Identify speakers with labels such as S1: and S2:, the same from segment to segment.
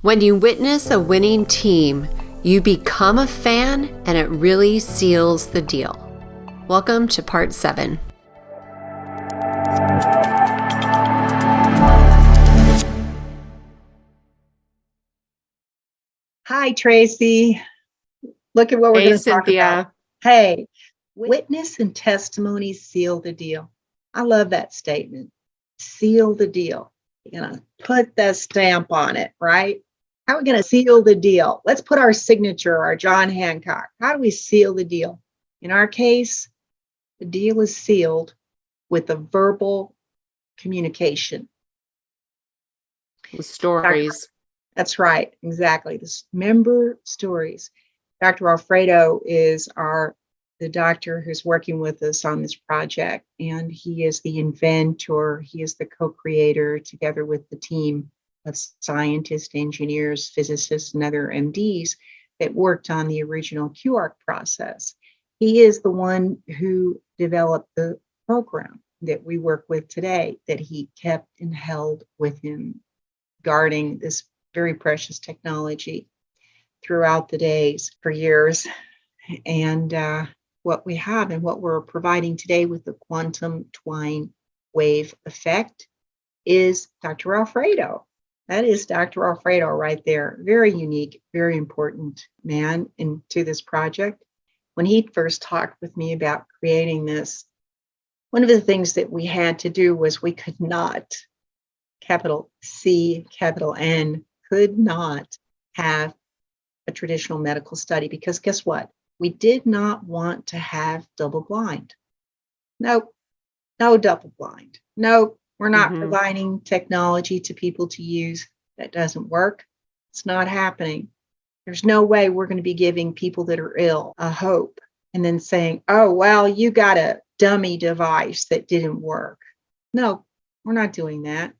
S1: When you witness a winning team, you become a fan and it really seals the deal. Welcome to part 7.
S2: Hi, Tracy. Look at what we're going to talk about. Hey, witness and testimonies seal the deal. I love that statement. Seal the deal. You're going to put that stamp on it, right? How are we going to seal the deal? Let's put our signature, our John Hancock. How do we seal the deal? In our case, the deal is sealed with a verbal communication.
S1: The stories.
S2: That's right, exactly. The member stories. Dr. Alfredo is the doctor who's working with us on this project, and he is the inventor. He is the co-creator together with the team of scientists, engineers, physicists, and other MDs that worked on the original QARC process. He is the one who developed the program that we work with today, that he kept and held with him, guarding this very precious technology throughout the days for years. And what we have and what we're providing today with the quantum twine wave effect is Dr. Alfredo. That is Dr. Alfredo right there. Very unique, very important man into this project. When he first talked with me about creating this, one of the things that we had to do was we could not, capital C, capital N, could not have a traditional medical study, because guess what? We did not want to have double blind. No double blind. No, we're not providing technology to people to use that doesn't work. It's not happening. There's no way we're going to be giving people that are ill a hope and then saying, oh, well, you got a dummy device that didn't work. No, we're not doing that.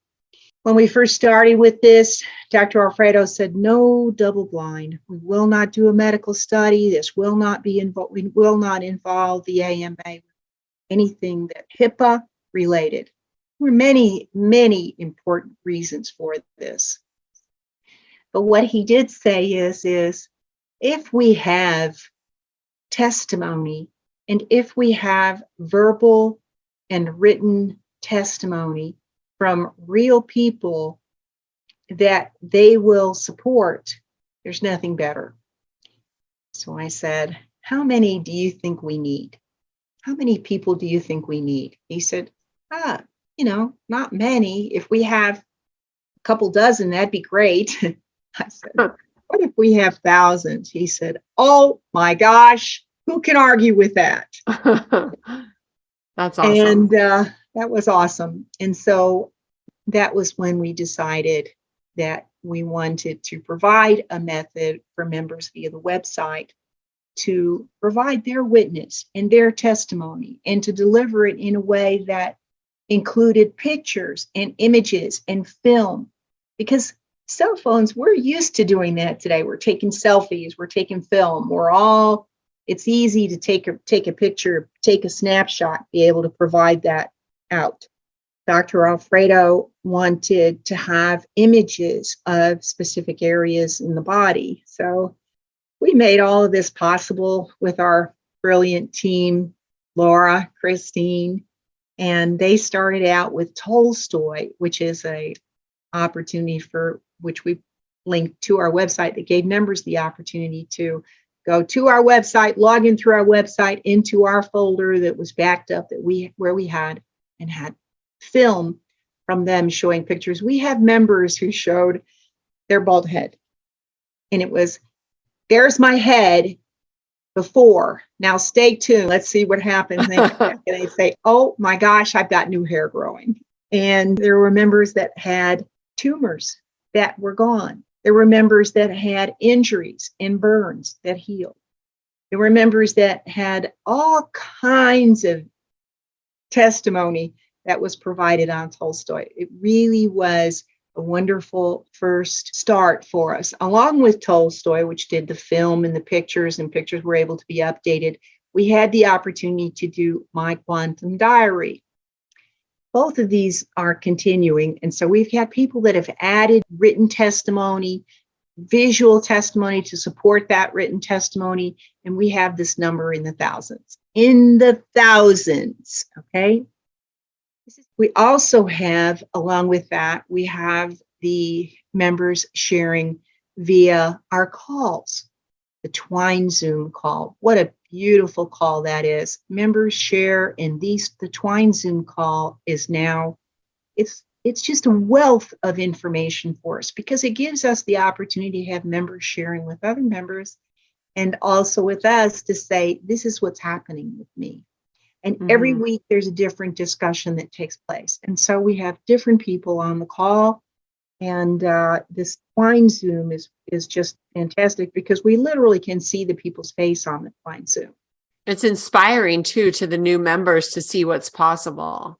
S2: When we first started with this, Dr. Alfredo said, no double blind. We will not do a medical study. This will not be involved. We will not involve the AMA, anything that HIPAA related. There were many, many important reasons for this. But what he did say is if we have testimony and if we have verbal and written testimony from real people that they will support, there's nothing better. So I said, how many do you think we need? How many people do you think we need? He said, not many. If we have a couple dozen, that'd be great. I said, what if we have thousands? He said, oh my gosh, who can argue with that?
S1: That's awesome.
S2: And that was awesome. And so that was when we decided that we wanted to provide a method for members via the website to provide their witness and their testimony and to deliver it in a way that included pictures and images and film. Because cell phones, we're used to doing that today. We're taking selfies, we're taking film, it's easy to take a picture, take a snapshot, be able to provide that out. Dr. Alfredo wanted to have images of specific areas in the body. So we made all of this possible with our brilliant team, Laura, Christine, and they started out with Tolstoy, which is a opportunity for which we linked to our website that gave members the opportunity to go to our website, log in through our website into our folder that was backed up where we had film from them showing pictures. We have members who showed their bald head, and it was, there's my head before. Now stay tuned. Let's see what happens. And they say, oh my gosh, I've got new hair growing. And there were members that had tumors that were gone. There were members that had injuries and burns that healed. There were members that had all kinds of testimony that was provided on Tolstoy. It really was a wonderful first start for us. Along with Tolstoy, which did the film and the pictures, and pictures were able to be updated, we had the opportunity to do My Quantum Diary. Both of these are continuing. And so we've had people that have added written testimony visual testimony to support that written testimony. And we have this number in the thousands. In the thousands, okay? We also have, along with that, we have the members sharing via our calls, the Twine Zoom call. What a beautiful call that is. Members share, and the Twine Zoom call is now, it's just a wealth of information for us because it gives us the opportunity to have members sharing with other members and also with us to say, this is what's happening with me. And every week there's a different discussion that takes place. And so we have different people on the call. And this Twine Zoom is just fantastic because we literally can see the people's face on the Twine Zoom.
S1: It's inspiring too to the new members to see what's possible.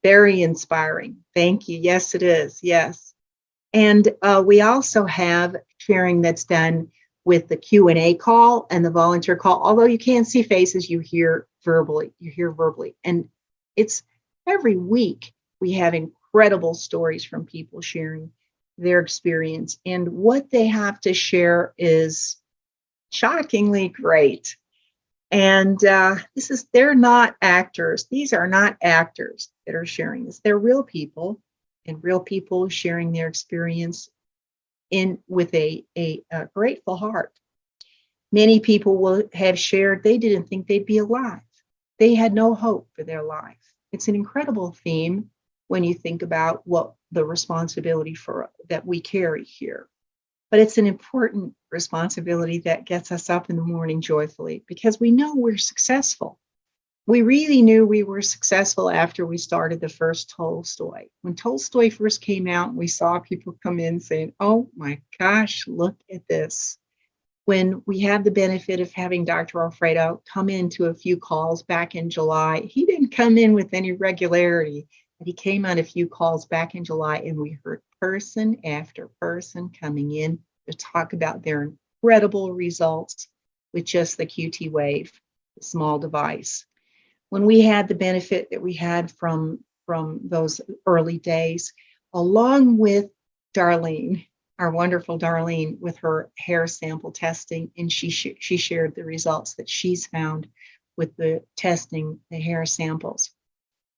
S2: Very inspiring. Thank you. Yes, it is. Yes. And we also have sharing that's done with the Q&A call and the volunteer call. Although you can't see faces, you hear verbally. And it's every week we have incredible stories from people sharing their experience. And what they have to share is shockingly great. And they're not actors. These are not actors that are sharing this. They're real people, and real people sharing their experience with a grateful heart. Many people will have shared they didn't think they'd be alive. They had no hope for their life. It's an incredible theme when you think about what the responsibility that we carry here. But it's an important responsibility that gets us up in the morning joyfully because we know we're successful. We really knew we were successful after we started the first Tolstoy. When Tolstoy first came out, we saw people come in saying, oh my gosh, look at this. When we had the benefit of having Dr. Alfredo come into a few calls back in July, he didn't come in with any regularity, but he came on a few calls back in July, and we heard person after person coming in to talk about their incredible results with just the QT Wave, the small device. When we had the benefit that we had from those early days, along with Darlene, our wonderful Darlene, with her hair sample testing, and she shared the results that she's found with the testing the hair samples.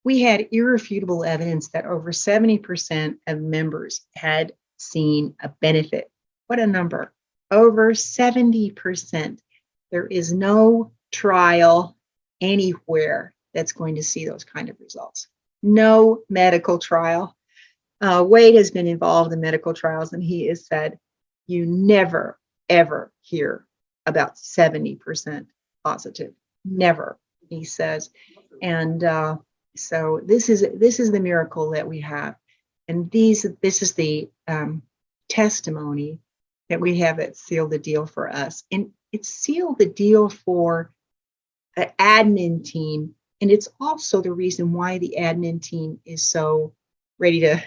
S2: We had irrefutable evidence that over 70% of members had seen a benefit. What a number. Over 70%. There is no trial anywhere that's going to see those kind of results. No medical trial. Wade has been involved in medical trials, and he has said, you never, ever hear about 70% positive. Never, he says. And so this is the miracle that we have. And this is the testimony that we have that sealed the deal for us. And it sealed the deal for the admin team. And it's also the reason why the admin team is so ready to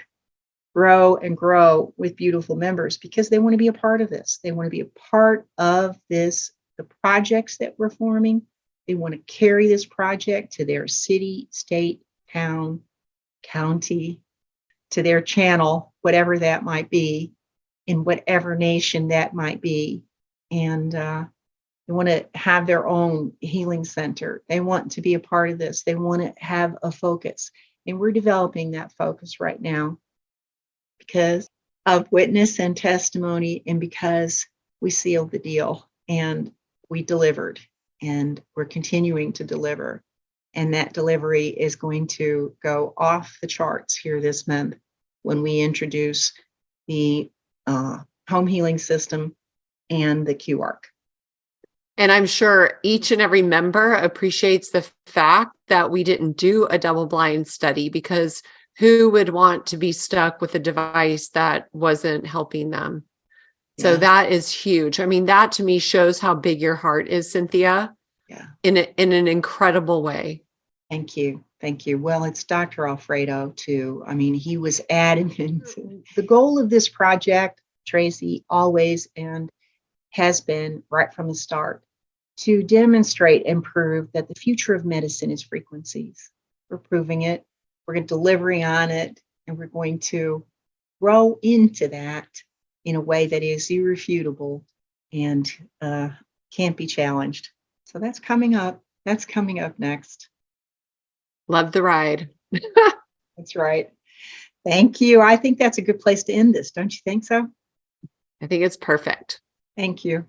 S2: grow and grow with beautiful members, because they want to be a part of this. They want to be a part of this, the projects that we're forming. They want to carry this project to their city, state, town, county, to their channel, whatever that might be, in whatever nation that might be. And they want to have their own healing center. They want to be a part of this. They want to have a focus. And we're developing that focus right now because of witness and testimony, and because we sealed the deal and we delivered, and we're continuing to deliver. And that delivery is going to go off the charts here this month when we introduce the home healing system and the QARC.
S1: And I'm sure each and every member appreciates the fact that we didn't do a double-blind study, because who would want to be stuck with a device that wasn't helping them? Yeah. So that is huge. I mean, that to me shows how big your heart is, Cynthia.
S2: Yeah.
S1: In an incredible way.
S2: Thank you. Thank you. Well, it's Dr. Alfredo too. I mean, he was adamant. The goal of this project, Tracy, always and has been right from the start, to demonstrate and prove that the future of medicine is frequencies. We're proving it. We're delivering on it, and we're going to grow into that in a way that is irrefutable and can't be challenged. So that's coming up. That's coming up next.
S1: Love the ride.
S2: That's right. Thank you. I think that's a good place to end this. Don't you think so?
S1: I think it's perfect.
S2: Thank you.